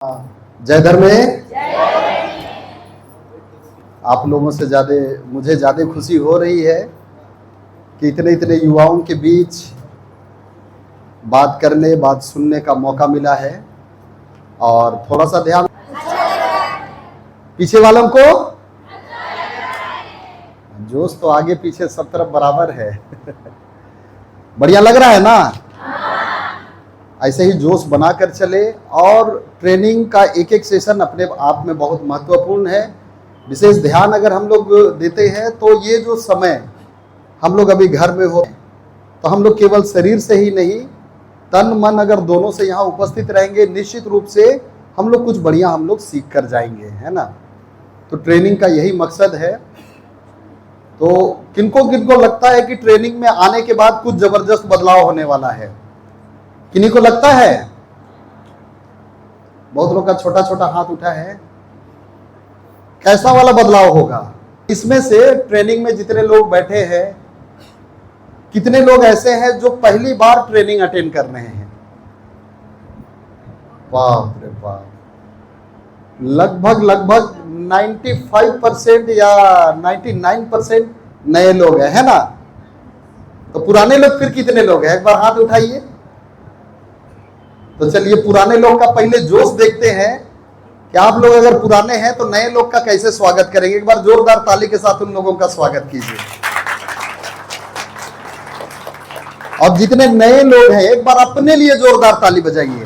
जय धर्म में आप लोगों से मुझे ज़्यादा खुशी हो रही है कि इतने इतने युवाओं के बीच बात करने बात सुनने का मौका मिला है। और थोड़ा सा ध्यान पीछे वालों को जोश तो आगे पीछे सब तरफ बराबर है। बढ़िया लग रहा है ना? ऐसे ही जोश बनाकर चले। और ट्रेनिंग का एक एक सेशन अपने आप में बहुत महत्वपूर्ण है। विशेष ध्यान अगर हम लोग देते हैं तो ये जो समय हम लोग अभी घर में हो तो हम लोग केवल शरीर से ही नहीं तन मन अगर दोनों से यहाँ उपस्थित रहेंगे, निश्चित रूप से हम लोग कुछ बढ़िया हम लोग सीख कर जाएंगे, है ना। तो ट्रेनिंग का यही मकसद है। तो किनको किनको लगता है कि ट्रेनिंग में आने के बाद कुछ जबरदस्त बदलाव होने वाला है? किन्हीं को लगता है? बहुत लोग का छोटा छोटा हाथ उठा है। कैसा वाला बदलाव होगा? इसमें से ट्रेनिंग में जितने लोग बैठे हैं, कितने लोग ऐसे हैं जो पहली बार ट्रेनिंग अटेंड कर रहे हैं? बाप रे बाप, लगभग 95% या 99% नए लोग हैं, है ना। तो पुराने लोग फिर कितने लोग हैं? एक बार हाथ उठाइए। तो चलिए पुराने लोग का पहले जोश देखते हैं कि आप लोग अगर पुराने हैं तो नए लोग का कैसे स्वागत करेंगे। एक बार जोरदार ताली के साथ उन लोगों का स्वागत कीजिए। और जितने नए लोग हैं एक बार अपने लिए जोरदार ताली बजाइए।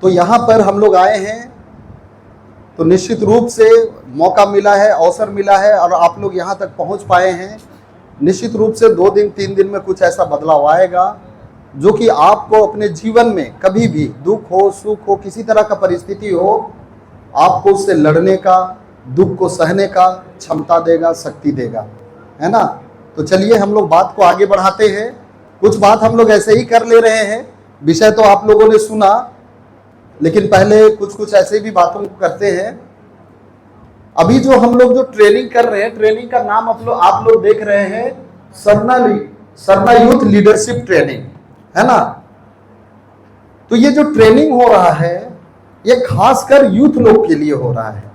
तो यहां पर हम लोग आए हैं तो निश्चित रूप से मौका मिला है, अवसर मिला है और आप लोग यहाँ तक पहुँच पाए हैं। निश्चित रूप से 2 दिन 3 दिन में कुछ ऐसा बदलाव आएगा जो कि आपको अपने जीवन में कभी भी दुख हो सुख हो किसी तरह का परिस्थिति हो, आपको उससे लड़ने का, दुख को सहने का क्षमता देगा, शक्ति देगा, है ना। तो चलिए हम लोग बात को आगे बढ़ाते हैं। कुछ बात हम लोग ऐसे ही कर ले रहे हैं। विषय तो आप लोगों ने सुना, लेकिन पहले कुछ ऐसे भी बातों को करते हैं। अभी जो हम लोग जो ट्रेनिंग कर रहे हैं, ट्रेनिंग का नाम आप लोग देख रहे हैं सरना यूथ लीडरशिप ट्रेनिंग, है ना। तो ये जो ट्रेनिंग हो रहा है ये खासकर यूथ लोग के लिए हो रहा है।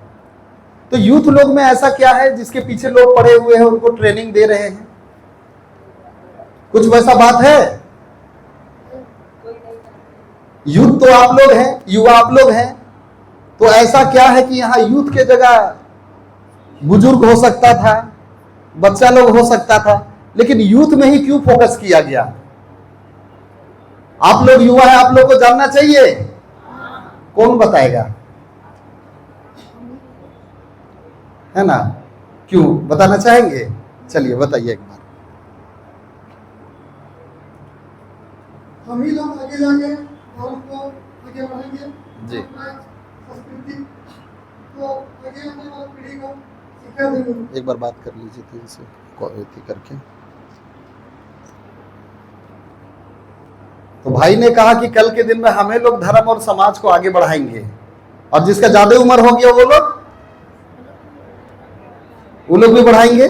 तो यूथ लोग में ऐसा क्या है जिसके पीछे लोग पड़े हुए हैं, उनको ट्रेनिंग दे रहे हैं? कुछ वैसा बात है? यूथ तो आप लोग हैं, युवा आप लोग हैं। तो ऐसा क्या है कि यहाँ यूथ के जगह बुजुर्ग हो सकता था, बच्चा लोग हो सकता था, लेकिन यूथ में ही क्यों फोकस किया गया? आप लोग युवा है, आप लोग को जानना चाहिए। कौन बताएगा? है ना, क्यों बताना चाहेंगे? चलिए बताइए एक बार। हम ही लोग आगे जाके और उसको आगे बढ़ाएंगे जी। संस्कृति को आगे आने वाली पीढ़ी को शिक्षा देंगे। एक बार बात कर लीजिए तीन से करके। तो भाई ने कहा कि कल के दिन में हमें लोग धर्म और समाज को आगे बढ़ाएंगे, और जिसका ज्यादा उम्र हो गया वो लोग भी बढ़ाएंगे।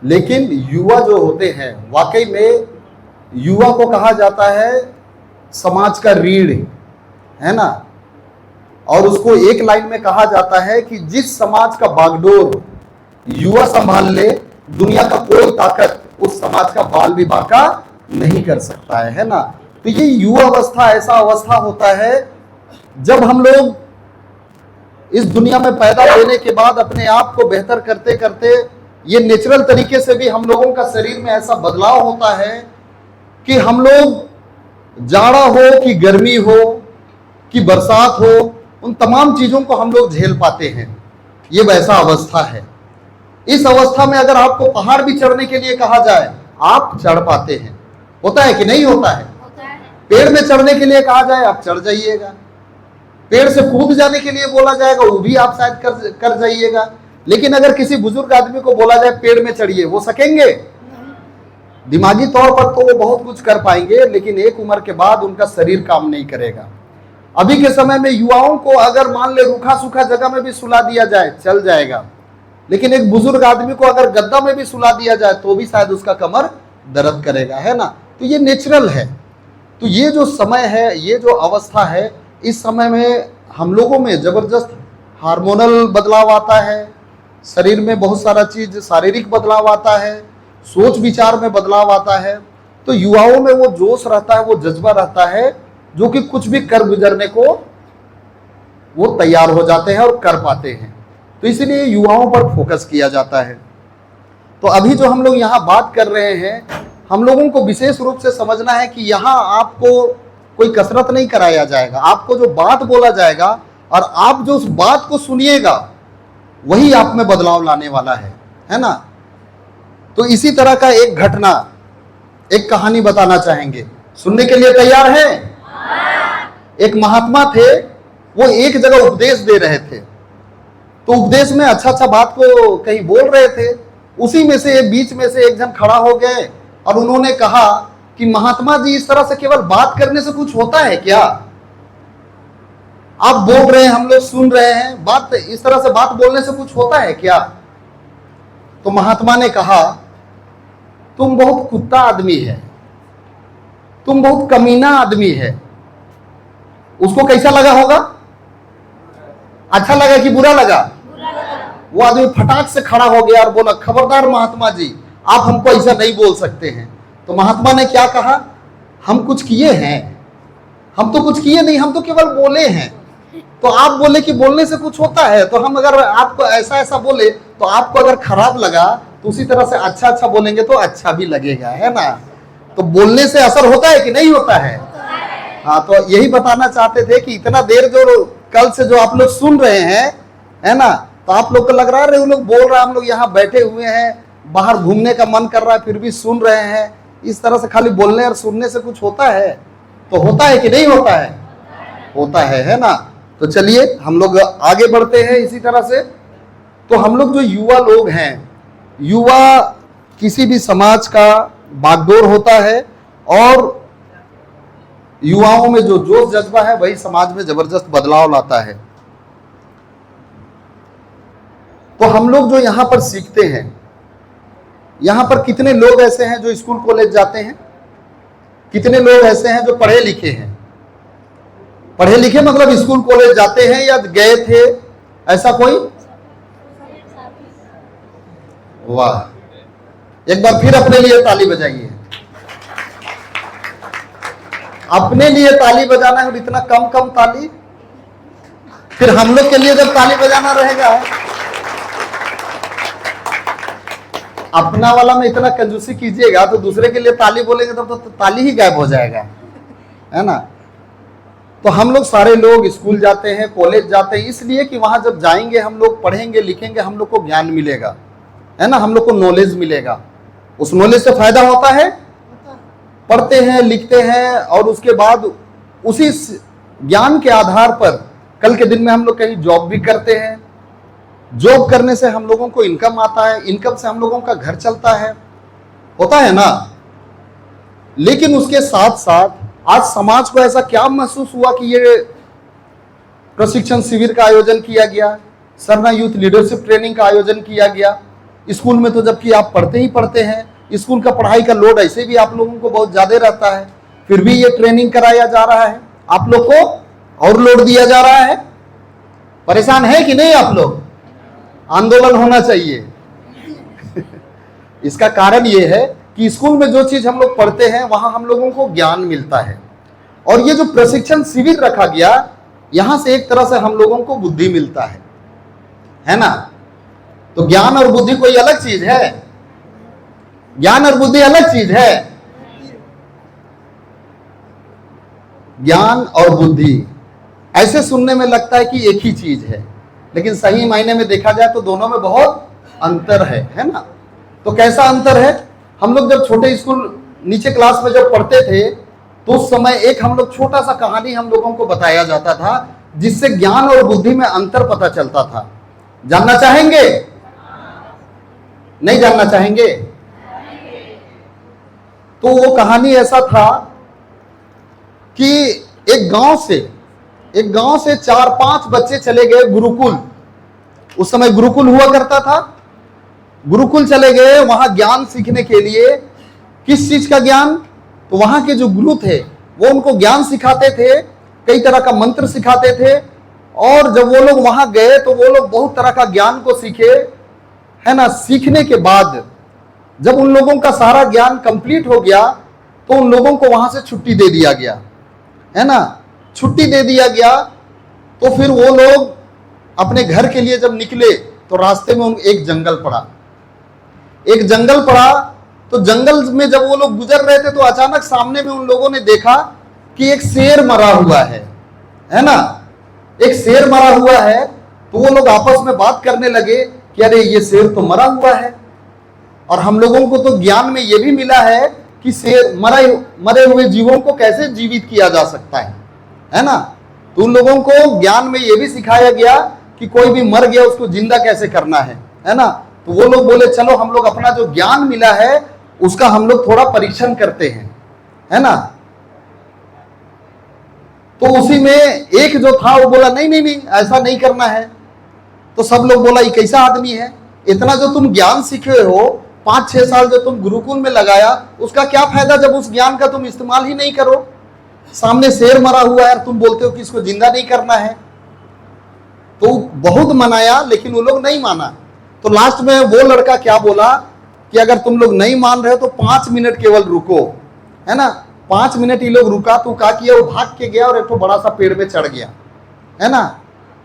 लेकिन युवा जो होते हैं, वाकई में युवा को कहा जाता है समाज का रीढ़, है ना। और उसको एक लाइन में कहा जाता है कि जिस समाज का बागडोर युवा संभाल ले, दुनिया का कोई ताकत उस समाज का बाल भी बांका नहीं कर सकता है ना। तो ये युवा अवस्था ऐसा अवस्था होता है जब हम लोग इस दुनिया में पैदा होने के बाद अपने आप को बेहतर करते करते ये नेचुरल तरीके से भी हम लोगों का शरीर में ऐसा बदलाव होता है कि हम लोग जाड़ा हो कि गर्मी हो कि बरसात हो, उन तमाम चीजों को हम लोग झेल पाते हैं। ये वैसा अवस्था है। इस अवस्था में अगर आपको पहाड़ भी चढ़ने के लिए कहा जाए, आप चढ़ पाते हैं। होता है कि नहीं होता है? पेड़ में चढ़ने के लिए कहा जाए, आप चढ़ जाइएगा। पेड़ से कूद जाने के लिए बोला जाएगा, वो भी आप शायद कर जाइएगा। लेकिन अगर किसी बुजुर्ग आदमी को बोला जाए पेड़ में चढ़िए, वो सकेंगे? दिमागी तौर पर तो वो बहुत कुछ कर पाएंगे, लेकिन एक उम्र के बाद उनका शरीर काम नहीं करेगा। अभी के समय में युवाओं को अगर मान ले रूखा सूखा जगह में भी सुला दिया जाए, चल जाएगा। लेकिन एक बुजुर्ग आदमी को अगर गद्दा में भी सुला दिया जाए तो भी शायद उसका कमर दर्द करेगा, है ना। तो ये नेचुरल है। तो ये जो समय है, ये जो अवस्था है, इस समय में हम लोगों में जबरदस्त हार्मोनल बदलाव आता है, शरीर में बहुत सारा चीज शारीरिक बदलाव आता है, सोच विचार में बदलाव आता है। तो युवाओं में वो जोश रहता है, वो जज्बा रहता है, जो कि कुछ भी कर गुजरने को वो तैयार हो जाते हैं और कर पाते हैं। तो इसलिए युवाओं पर फोकस किया जाता है। तो अभी जो हम लोग यहाँ बात कर रहे हैं, हम लोगों को विशेष रूप से समझना है कि यहाँ आपको कोई कसरत नहीं कराया जाएगा। आपको जो बात बोला जाएगा और आप जो उस बात को सुनिएगा, वही आप में बदलाव लाने वाला है ना। तो इसी तरह का एक घटना, एक कहानी बताना चाहेंगे। सुनने के लिए तैयार हैं? एक महात्मा थे, वो एक जगह उपदेश दे रहे थे। तो उपदेश में अच्छा अच्छा बात को कहीं बोल रहे थे। उसी में से बीच में से एक जन खड़ा हो गए और उन्होंने कहा कि महात्मा जी, इस तरह से केवल बात करने से कुछ होता है क्या? आप बोल रहे हैं, हम लोग सुन रहे हैं, बात इस तरह से बात बोलने से कुछ होता है क्या? तो महात्मा ने कहा, तुम बहुत कुत्ता आदमी है, तुम बहुत कमीना आदमी है। उसको कैसा लगा होगा? अच्छा लगा कि बुरा लगा? वो आदमी फटाक से खड़ा हो गया और बोला, खबरदार महात्मा जी, आप हमको ऐसा नहीं बोल सकते हैं। तो महात्मा ने क्या कहा, हम कुछ किए हैं? हम तो कुछ किए नहीं, हम तो केवल बोले हैं। तो आप बोले कि बोलने से कुछ होता है, तो हम अगर आपको ऐसा ऐसा बोले तो आपको अगर खराब लगा तो उसी तरह से अच्छा अच्छा बोलेंगे तो अच्छा भी लगेगा, है ना। तो बोलने से असर होता है कि नहीं होता है? हाँ, तो यही बताना चाहते थे कि इतना देर जो कल से जो आप लोग सुन रहे हैं, है ना, तो आप लोग को लग रहा है वो लोग बोल रहा है, हम लोग यहाँ बैठे हुए हैं, बाहर घूमने का मन कर रहा है, फिर भी सुन रहे हैं। इस तरह से खाली बोलने और सुनने से कुछ होता है? तो होता है कि नहीं होता है? होता है ना। तो चलिए हम लोग आगे बढ़ते हैं इसी तरह से। तो हम लोग जो युवा लोग हैं, युवा किसी भी समाज का बागडोर होता है, और युवाओं में जो जोश जज्बा है वही समाज में जबरदस्त बदलाव लाता है। तो हम लोग जो यहाँ पर सीखते हैं, यहाँ पर कितने लोग ऐसे हैं जो स्कूल कॉलेज जाते हैं? कितने लोग ऐसे हैं जो पढ़े लिखे हैं? पढ़े लिखे मतलब स्कूल कॉलेज जाते हैं या गए थे, ऐसा कोई? वाह, एक बार फिर अपने लिए ताली बजाइए। अपने लिए ताली बजाना है और इतना कम कम ताली, फिर हम लोग के लिए जब ताली बजाना रहेगा, अपना वाला में इतना कंजूसी कीजिएगा तो दूसरे के लिए ताली बोलेंगे तब तो ताली ही गायब हो जाएगा, है ना। तो हम लोग सारे लोग स्कूल जाते हैं, कॉलेज जाते हैं, इसलिए कि वहां जब जाएंगे हम लोग पढ़ेंगे लिखेंगे, हम लोग को ज्ञान मिलेगा, है ना, हम लोग को नॉलेज मिलेगा। उस नॉलेज से फायदा होता है, पढ़ते हैं लिखते हैं, और उसके बाद उसी ज्ञान के आधार पर कल के दिन में हम लोग कहीं जॉब भी करते हैं। जॉब करने से हम लोगों को इनकम आता है, इनकम से हम लोगों का घर चलता है, होता है ना। लेकिन उसके साथ साथ आज समाज को ऐसा क्या महसूस हुआ कि ये प्रशिक्षण शिविर का आयोजन किया गया, सरना यूथ लीडरशिप ट्रेनिंग का आयोजन किया गया स्कूल में। तो जबकि आप पढ़ते ही पढ़ते हैं, स्कूल का पढ़ाई का लोड ऐसे भी आप लोगों को बहुत ज्यादा रहता है, फिर भी ये ट्रेनिंग कराया जा रहा है, आप लोग को और लोड दिया जा रहा है। परेशान है कि नहीं आप लोग? आंदोलन होना चाहिए। इसका कारण ये है कि स्कूल में जो चीज हम लोग पढ़ते हैं वहां हम लोगों को ज्ञान मिलता है, और ये जो प्रशिक्षण शिविर रखा गया, यहां से एक तरह से हम लोगों को बुद्धि मिलता है ना। तो ज्ञान और बुद्धि कोई अलग चीज है? ज्ञान और बुद्धि अलग चीज है। ज्ञान और बुद्धि ऐसे सुनने में लगता है कि एक ही चीज है, लेकिन सही मायने में देखा जाए तो दोनों में बहुत अंतर है ना। तो कैसा अंतर है? हम लोग जब छोटे स्कूल नीचे क्लास में जब पढ़ते थे तो उस समय एक हम लोग छोटा सा कहानी हम लोगों को बताया जाता था, जिससे ज्ञान और बुद्धि में अंतर पता चलता था। जानना चाहेंगे? नहीं जानना चाहेंगे? तो वो कहानी ऐसा था कि एक गांव से 4-5 बच्चे चले गए गुरुकुल। उस समय गुरुकुल हुआ करता था, गुरुकुल चले गए वहां ज्ञान सीखने के लिए। किस चीज का ज्ञान? तो वहां के जो गुरु थे वो उनको ज्ञान सिखाते थे, कई तरह का मंत्र सिखाते थे। और जब वो लोग वहां गए तो वो लोग बहुत तरह का ज्ञान को सीखे, है ना। सीखने के बाद जब उन लोगों का सारा ज्ञान कंप्लीट हो गया तो उन लोगों को वहां से छुट्टी दे दिया गया, है ना। छुट्टी दे दिया गया तो फिर वो लोग अपने घर के लिए जब निकले तो रास्ते में एक जंगल पड़ा। एक जंगल पड़ा तो जंगल में जब वो लोग गुजर रहे थे तो अचानक सामने में उन लोगों ने देखा कि एक शेर मरा हुआ है ना। एक शेर मरा हुआ है। तो वो लोग आपस में बात करने लगे कि अरे ये शेर तो मरा हुआ है, और हम लोगों को तो ज्ञान में ये भी मिला है कि शेर मरे हुए जीवों को कैसे जीवित किया जा सकता है ना। तो उन लोगों को ज्ञान में ये भी सिखाया गया कि कोई भी मर गया उसको जिंदा कैसे करना है ना। तो वो लोग बोले चलो हम लोग अपना जो ज्ञान मिला है उसका हम लोग थोड़ा परीक्षण करते हैं, है ना। तो उसी में एक जो था वो बोला नहीं नहीं नहीं ऐसा नहीं करना है। तो सब लोग बोला ये कैसा आदमी है, इतना जो तुम ज्ञान सीखे हो 5-6 साल जो तुम गुरुकुल में लगाया उसका क्या फायदा जब उस ज्ञान का तुम इस्तेमाल ही नहीं करो। सामने शेर मरा हुआ है, तुम बोलते हो कि इसको जिंदा नहीं करना है। तो बहुत मनाया लेकिन वो लोग नहीं माना। तो लास्ट में वो लड़का क्या बोला कि अगर तुम लोग नहीं मान रहे हो तो 5 मिनट केवल रुको, है ना। 5 मिनट ये लोग रुका तो क्या किया, वो भाग के गया और एक तो बड़ा सा पेड़ में चढ़ गया, है ना।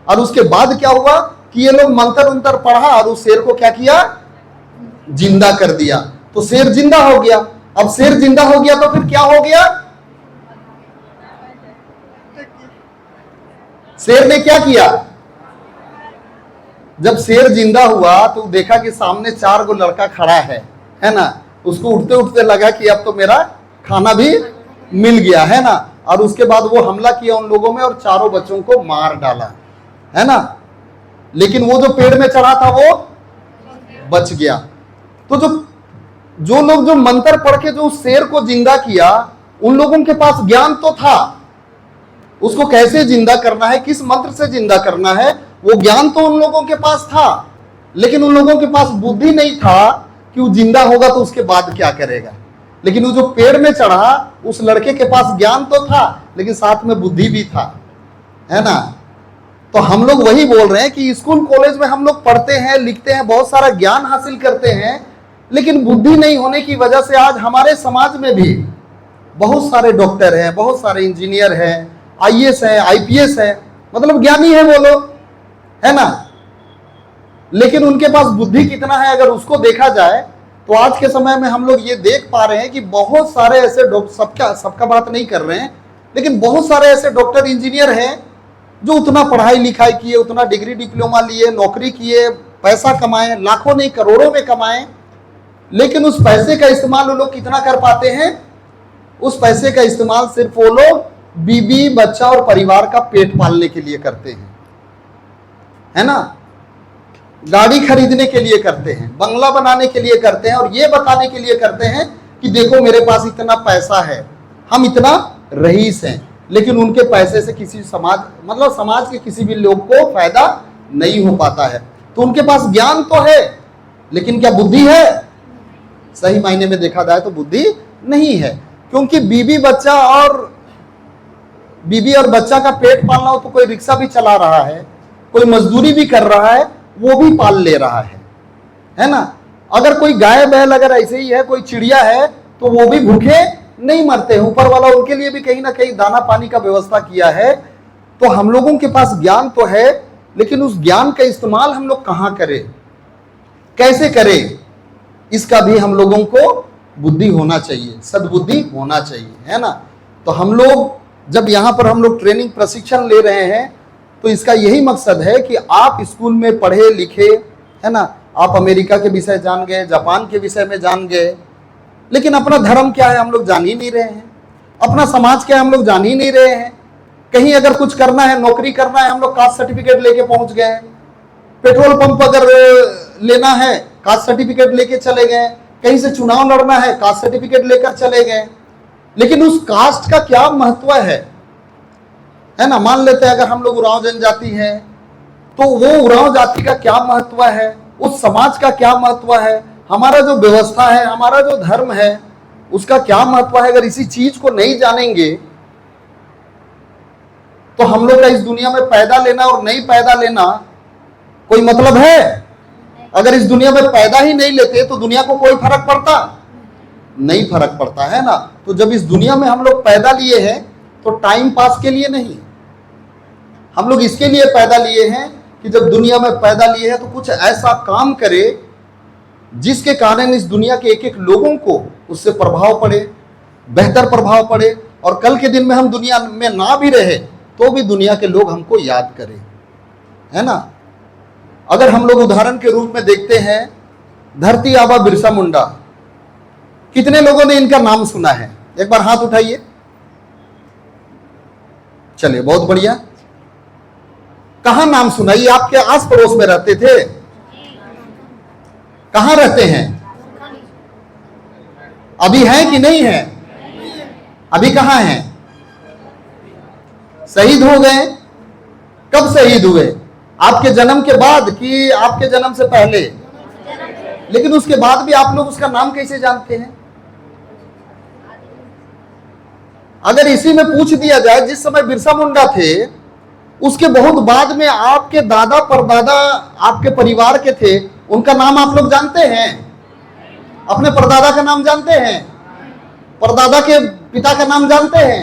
और उसके बाद क्या हुआ कि ये लोग मंत्र उंतर पढ़ा और उस शेर को क्या किया, जिंदा कर दिया। तो शेर जिंदा हो गया। अब शेर जिंदा हो गया तो फिर क्या हो गया, शेर ने क्या किया, जब शेर जिंदा हुआ तो देखा कि सामने 4 गो लड़का खड़ा है ना। उसको उठते उठते लगा कि अब तो मेरा खाना भी मिल गया, है ना। और उसके बाद वो हमला किया उन लोगों में और 4 बच्चों को मार डाला, है ना। लेकिन वो जो पेड़ में चढ़ा था वो बच गया। तो जो लोग जो मंत्र पढ़ के जो शेर को जिंदा किया उन लोगों के पास ज्ञान तो था, उसको कैसे जिंदा करना है, किस मंत्र से जिंदा करना है, वो ज्ञान तो उन लोगों के पास था। लेकिन उन लोगों के पास बुद्धि नहीं था कि वो जिंदा होगा तो उसके बाद क्या करेगा। लेकिन वो जो पेड़ में चढ़ा उस लड़के के पास ज्ञान तो था लेकिन साथ में बुद्धि भी था, है ना। तो हम लोग वही बोल रहे हैं कि स्कूल कॉलेज में हम लोग पढ़ते हैं, लिखते हैं, बहुत सारा ज्ञान हासिल करते हैं, लेकिन बुद्धि नहीं होने की वजह से आज हमारे समाज में भी बहुत सारे डॉक्टर हैं, बहुत सारे इंजीनियर हैं, आईएएस है, आईपीएस है, मतलब ज्ञानी है वो लोग, है ना। लेकिन उनके पास बुद्धि कितना है अगर उसको देखा जाए तो आज के समय में हम लोग ये देख पा रहे हैं कि बहुत सारे ऐसे डॉक्टर, सबका बात नहीं कर रहे हैं, लेकिन बहुत सारे ऐसे डॉक्टर इंजीनियर हैं जो उतना पढ़ाई लिखाई किए, उतना डिग्री डिप्लोमा लिए, नौकरी किए, पैसा कमाए, लाखों नहीं करोड़ों में कमाए, लेकिन उस पैसे का इस्तेमाल वो लोग कितना कर पाते हैं, उस पैसे का इस्तेमाल सिर्फ वो लोग बीबी बच्चा और परिवार का पेट पालने के लिए करते हैं, है ना। गाड़ी खरीदने के लिए करते हैं, बंगला बनाने के लिए करते हैं, और ये बताने के लिए करते हैं कि देखो मेरे पास इतना पैसा है, हम इतना रईस हैं। लेकिन उनके पैसे से किसी समाज, मतलब समाज के किसी भी लोग को फायदा नहीं हो पाता है। तो उनके पास ज्ञान तो है लेकिन क्या बुद्धि है? सही मायने में देखा जाए तो बुद्धि नहीं है। क्योंकि बीबी और बच्चा का पेट पालना हो तो कोई रिक्शा भी चला रहा है, कोई मजदूरी भी कर रहा है, वो भी पाल ले रहा है ना। अगर कोई गाय बैल अगर ऐसे ही है, कोई चिड़िया है, तो वो भी भूखे नहीं मरते हैं। ऊपर वाला उनके लिए भी कहीं ना कहीं दाना पानी का व्यवस्था किया है। तो हम लोगों के पास ज्ञान तो है लेकिन उस ज्ञान का इस्तेमाल हम लोग कहां करें, कैसे करें, इसका भी हम लोगों को बुद्धि होना चाहिए, सद्बुद्धि होना चाहिए, है ना। तो हम लोग जब यहाँ पर हम लोग ट्रेनिंग प्रशिक्षण ले रहे हैं तो इसका यही मकसद है कि आप स्कूल में पढ़े लिखे, है ना, आप अमेरिका के विषय जान गए, जापान के विषय में जान गए, लेकिन अपना धर्म क्या है हम लोग जान ही नहीं रहे हैं, अपना समाज क्या है हम लोग जान ही नहीं रहे हैं। कहीं अगर कुछ करना है, नौकरी करना है, हम लोग कास्ट सर्टिफिकेट लेके पहुंच गए, पेट्रोल पंप अगर लेना है कास्ट सर्टिफिकेट लेके चले गए, कहीं से चुनाव लड़ना है कास्ट सर्टिफिकेट लेकर चले गए। लेकिन उस कास्ट का क्या महत्व है ना। मान लेते हैं अगर हम लोग उरांव जनजाति हैं तो वो उरांव जाति का क्या महत्व है, उस समाज का क्या महत्व है, हमारा जो व्यवस्था है, हमारा जो धर्म है, उसका क्या महत्व है, अगर इसी चीज को नहीं जानेंगे तो हम लोग का इस दुनिया में पैदा लेना और नहीं पैदा लेना कोई मतलब है? अगर इस दुनिया में पैदा ही नहीं लेते तो दुनिया को कोई फर्क पड़ता? नहीं फर्क पड़ता है ना। तो जब इस दुनिया में हम लोग पैदा लिए हैं तो टाइम पास के लिए नहीं, हम लोग इसके लिए पैदा लिए हैं कि जब दुनिया में पैदा लिए हैं तो कुछ ऐसा काम करे जिसके कारण इस दुनिया के एक एक लोगों को उससे प्रभाव पड़े, बेहतर प्रभाव पड़े, और कल के दिन में हम दुनिया में ना भी रहे तो भी दुनिया के लोग हमको याद करें, है ना। अगर हम लोग उदाहरण के रूप में देखते हैं धरती आबा बिरसा मुंडा, कितने लोगों ने इनका नाम सुना है? एक बार हाथ उठाइए। चलिए, बहुत बढ़िया। कहां नाम सुना? ये आपके आस पड़ोस में रहते थे? कहां रहते हैं? अभी हैं कि नहीं है? अभी कहां हैं? शहीद हो गए? कब शहीद हुए? आपके जन्म के बाद कि आपके जन्म से पहले? लेकिन उसके बाद भी आप लोग उसका नाम कैसे जानते हैं? अगर इसी में पूछ दिया जाए जिस समय बिरसा मुंडा थे उसके बहुत बाद में आपके दादा परदादा आपके परिवार के थे, उनका नाम आप लोग जानते हैं? अपने परदादा का नाम जानते हैं? परदादा के पिता का नाम जानते हैं?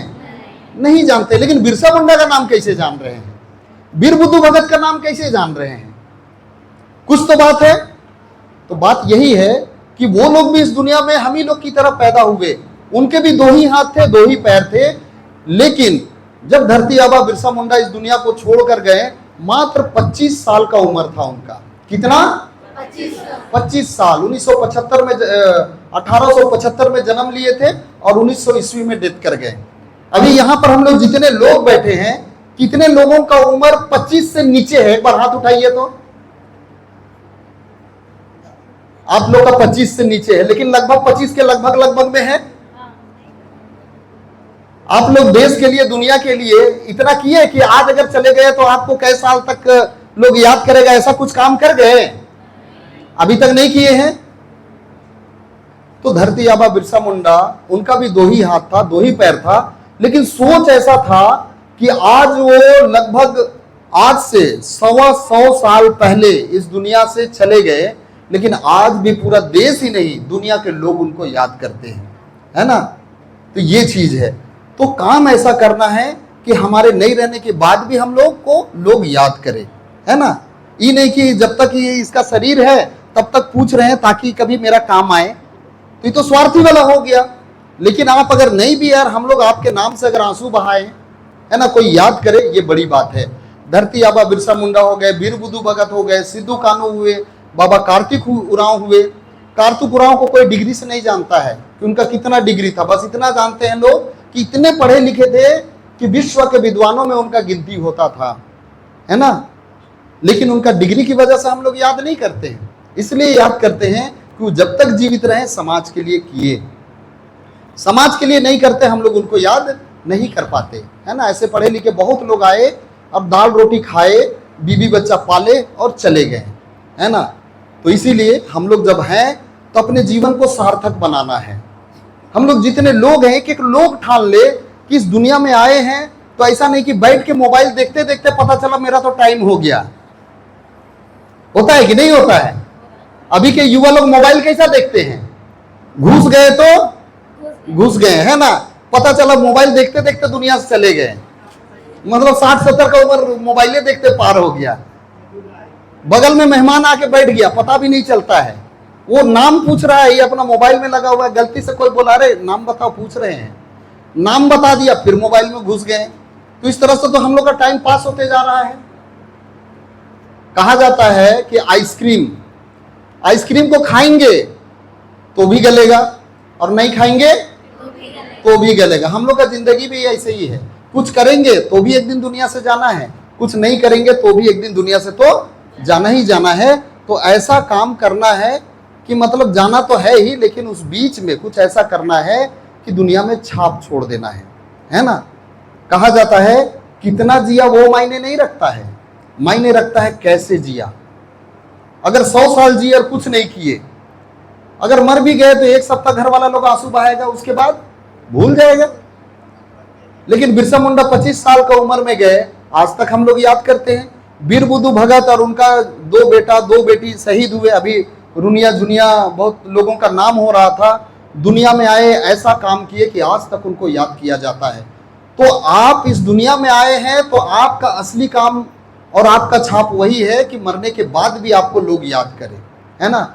नहीं जानते। लेकिन बिरसा मुंडा का नाम कैसे जान रहे हैं? वीर बुद्धू भगत का नाम कैसे जान रहे हैं? कुछ तो बात है। तो बात यही है कि वो लोग भी इस दुनिया में हम ही लोग की तरह पैदा हुए, उनके भी दो ही हाथ थे, दो ही पैर थे, लेकिन जब धरती आबा बिरसा मुंडा इस दुनिया को छोड़कर गए मात्र 25 साल का उम्र था उनका। कितना? 25 साल। 1975 में 1875 में जन्म लिए थे और 1900 ईस्वी में डेथ कर गए। अभी यहां पर हम लोग जितने लोग बैठे हैं, कितने लोगों का उम्र 25 से नीचे है? एक बार हाथ उठाइए। तो आप लोग का 25 से नीचे है, लेकिन लगभग 25 के लगभग में है। आप लोग देश के लिए, दुनिया के लिए इतना किए कि आज अगर चले गए तो आपको कई साल तक लोग याद करेगा, ऐसा कुछ काम कर गए? अभी तक नहीं किए हैं। तो धरती आबा बिरसा मुंडा, उनका भी दो ही हाथ था, दो ही पैर था, लेकिन सोच ऐसा था कि आज वो लगभग आज से 125 साल पहले इस दुनिया से चले गए, लेकिन आज भी पूरा देश ही नहीं दुनिया के लोग उनको याद करते हैं, है ना। तो ये चीज है। तो काम ऐसा करना है कि हमारे नहीं रहने के बाद भी हम लोग को लोग याद करें, है ना। ये नहीं कि जब तक ये इसका शरीर है तब तक पूछ रहे हैं ताकि कभी मेरा काम आए, तो ये तो स्वार्थी वाला हो गया। लेकिन आप अगर नहीं भी यार, हम लोग आपके नाम से अगर आंसू बहाए, है ना, कोई याद करे, ये बड़ी बात है। धरती आबा बिरसा मुंडा हो गए, वीर बुद्धू भगत हो गए, सिद्धू कान्हू हुए, बाबा कार्तिक उरांव हुए। कार्तिक उरांव को कोई डिग्री से नहीं जानता है कि उनका कितना डिग्री था, बस इतना जानते हैं लोग कि इतने पढ़े लिखे थे कि विश्व के विद्वानों में उनका गिनती होता था, है ना। लेकिन उनका डिग्री की वजह से हम लोग याद नहीं करते हैं, इसलिए याद करते हैं कि वो जब तक जीवित रहे समाज के लिए किए। समाज के लिए नहीं करते, हम लोग उनको याद नहीं कर पाते, है ना। ऐसे पढ़े लिखे बहुत लोग आए, अब दाल रोटी खाए, बीबी बच्चा पाले और चले गए, है ना। तो इसीलिए हम लोग जब हैं तो अपने जीवन को सार्थक बनाना है। हम लोग जितने लोग हैं, एक एक लोग ठान ले कि इस दुनिया में आए हैं, तो ऐसा नहीं कि बैठ के मोबाइल देखते देखते पता चला मेरा तो टाइम हो गया। होता है कि नहीं होता है? अभी के युवा लोग मोबाइल कैसा देखते हैं? घुस गए तो घुस गए, है ना। पता चला मोबाइल देखते देखते दुनिया से चले गए, मतलब 60-70 का उम्र मोबाइले देखते पार हो गया। बगल में मेहमान आके बैठ गया, पता भी नहीं चलता है। वो नाम पूछ रहा है, ये अपना मोबाइल में लगा हुआ है, गलती से कोई बोला रे नाम बताओ, पूछ रहे हैं, नाम बता दिया, फिर मोबाइल में घुस गए। तो इस तरह से तो हम लोग का टाइम पास होते जा रहा है। कहा जाता है कि आइसक्रीम को खाएंगे तो भी गलेगा और नहीं खाएंगे तो भी गलेगा। हम लोग का जिंदगी भी ऐसे ही है, कुछ करेंगे तो भी एक दिन दुनिया से जाना है, कुछ नहीं करेंगे तो भी एक दिन दुनिया से तो जाना ही जाना है। तो ऐसा काम करना है कि मतलब जाना तो है ही, लेकिन उस बीच में कुछ ऐसा करना है कि दुनिया में छाप छोड़ देना है ना। कहा जाता है कितना जिया वो मायने नहीं रखता है, मायने रखता है कैसे जिया। अगर 100 साल जिए और कुछ नहीं किए, अगर मर भी गए तो एक सप्ताह घर वाला लोग आंसू बहाएगा, उसके बाद भूल जाएगा। लेकिन बिरसा मुंडा 25 साल का उम्र में गए, आज तक हम लोग याद करते हैं। वीर बुद्धू भगत और उनका 2 बेटा 2 बेटी शहीद हुए, अभी रुनिया जुनिया बहुत लोगों का नाम हो रहा था, दुनिया में आए, ऐसा काम किए कि आज तक उनको याद किया जाता है। तो आप इस दुनिया में आए हैं तो आपका असली काम और आपका छाप वही है कि मरने के बाद भी आपको लोग याद करें, है ना।